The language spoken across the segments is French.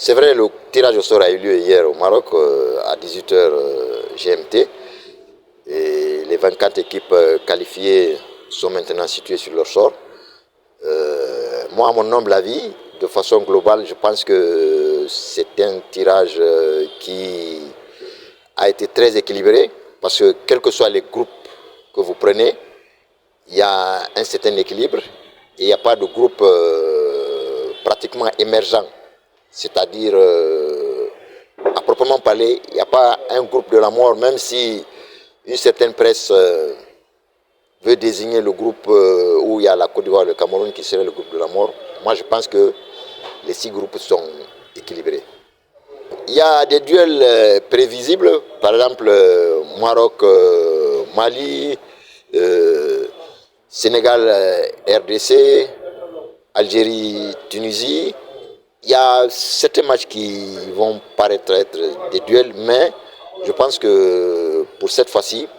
c'est vrai, le tirage au sort a eu lieu hier au Maroc à 18h GMT. Et les 24 équipes qualifiées sont maintenant situées sur leur sort. Moi, à mon humble avis, de façon globale, je pense que c'est un tirage qui a été très équilibré. Parce que quels que soient les groupes que vous prenez, il y a un certain équilibre. Et il n'y a pas de groupe pratiquement émergent. C'est-à-dire, à proprement parler, il n'y a pas un groupe de la mort, même si une certaine presse veut désigner le groupe où il y a la Côte d'Ivoire et le Cameroun qui serait le groupe de la mort. Moi, je pense que les 6 groupes sont équilibrés. Il y a des duels prévisibles, par exemple Maroc-Mali, Sénégal-RDC, Algérie-Tunisie. Il y a certains matchs qui vont paraître être des duels, mais je pense que pour cette fois-ci,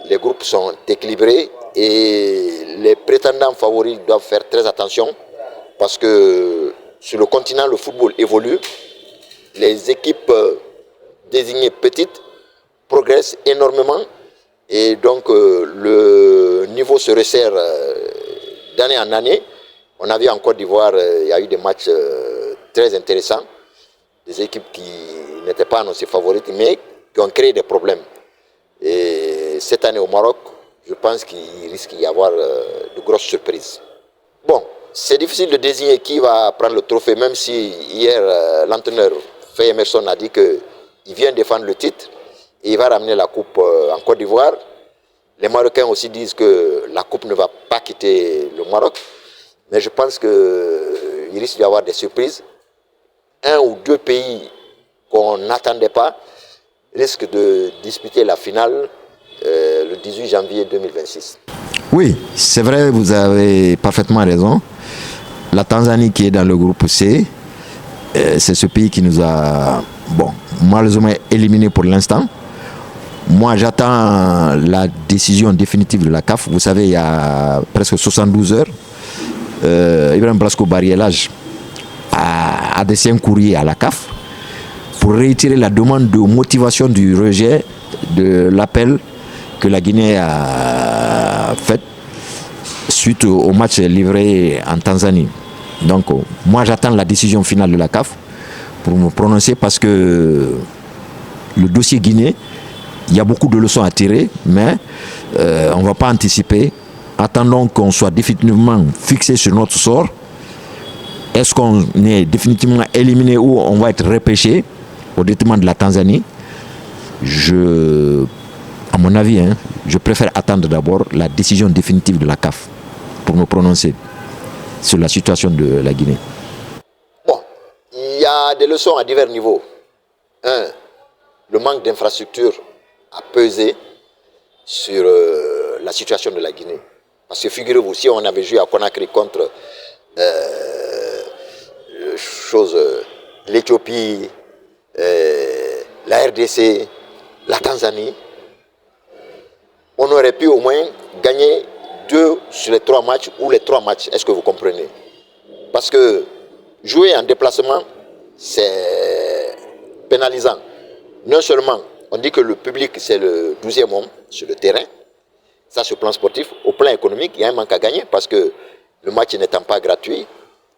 les groupes sont équilibrés et les prétendants favoris doivent faire très attention parce que sur le continent, le football évolue. Les équipes désignées petites progressent énormément et donc le niveau se resserre d'année en année. On a vu en Côte d'Ivoire, il y a eu des matchs très intéressants, des équipes qui n'étaient pas annoncées favorites, mais qui ont créé des problèmes. Et cette année au Maroc, je pense qu'il risque d'y avoir de grosses surprises. Bon, c'est difficile de désigner qui va prendre le trophée, même si hier, l'entraîneur Faye Emerson a dit qu'il vient défendre le titre et il va ramener la coupe en Côte d'Ivoire. Les Marocains aussi disent que la coupe ne va pas quitter le Maroc. Mais je pense qu'il risque d'y avoir des surprises. 1 ou 2 pays qu'on n'attendait pas risquent de disputer la finale le 18 janvier 2026. Oui, c'est vrai, vous avez parfaitement raison. La Tanzanie qui est dans le groupe C, c'est ce pays qui nous a malheureusement éliminés pour l'instant. Moi, j'attends la décision définitive de la CAF. Vous savez, il y a presque 72 heures. Ibrahim Blasco Barrielage a adressé un courrier à la CAF pour réitérer la demande de motivation du rejet de l'appel que la Guinée a fait suite au match livré en Tanzanie. Donc, moi, j'attends la décision finale de la CAF pour me prononcer parce que le dossier Guinée, il y a beaucoup de leçons à tirer, mais on ne va pas anticiper. Attendons qu'on soit définitivement fixé sur notre sort. Est-ce qu'on est définitivement éliminé ou on va être repêché au détriment de la Tanzanie? À mon avis, je préfère attendre d'abord la décision définitive de la CAF pour me prononcer sur la situation de la Guinée. Bon, il y a des leçons à divers niveaux. 1, le manque d'infrastructures a pesé sur la situation de la Guinée. Parce que figurez-vous, si on avait joué à Conakry contre l'Éthiopie, la RDC, la Tanzanie, on aurait pu au moins gagner 2 sur les 3 matchs ou les 3 matchs. Est-ce que vous comprenez? Parce que jouer en déplacement, c'est pénalisant. Non seulement on dit que le public c'est le 12e homme sur le terrain, ça sur le plan sportif. Au plan économique, il y a un manque à gagner parce que le match n'étant pas gratuit,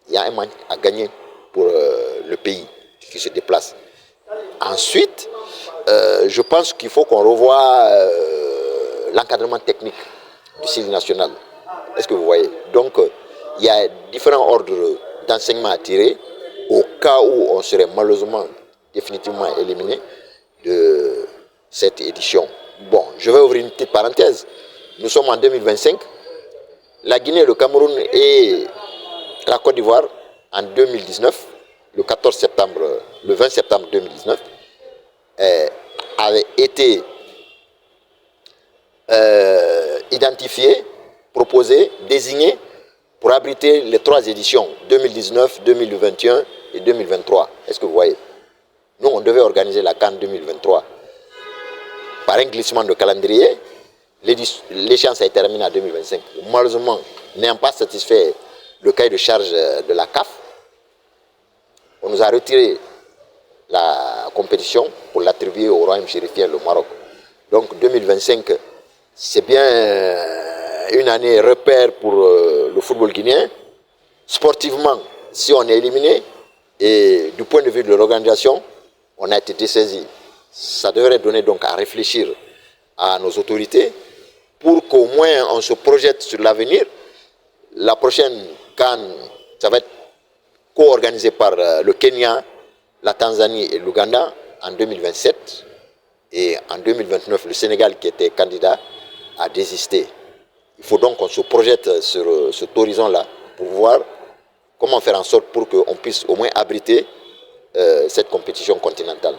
il y a un manque à gagner pour le pays qui se déplace. Ensuite, je pense qu'il faut qu'on revoie l'encadrement technique du CIL national. Est-ce que vous voyez? Donc, il y a différents ordres d'enseignement à tirer au cas où on serait malheureusement définitivement éliminé de cette édition. Bon, je vais ouvrir une petite parenthèse. Nous sommes en 2025. La Guinée, le Cameroun et la Côte d'Ivoire, en 2019, le 20 septembre 2019, avaient été identifiés, proposés, désignés pour abriter les 3 éditions, 2019, 2021 et 2023. Est-ce que vous voyez? Nous, on devait organiser la CAN 2023. Par un glissement de calendrier, l'échéance a été terminée en 2025. Malheureusement, n'ayant pas satisfait le cahier de charge de la CAF, on nous a retiré la compétition pour l'attribuer au Royaume chérifien, le Maroc. Donc 2025, c'est bien une année repère pour le football guinéen. Sportivement, si on est éliminé, et du point de vue de l'organisation, on a été dessaisi. Ça devrait donner donc à réfléchir à nos autorités pour qu'au moins on se projette sur l'avenir. La prochaine CAN, ça va être co-organisé par le Kenya, la Tanzanie et l'Ouganda en 2027. Et en 2029, le Sénégal, qui était candidat, a désisté. Il faut donc qu'on se projette sur cet horizon-là pour voir comment faire en sorte pour qu'on puisse au moins abriter cette compétition continentale.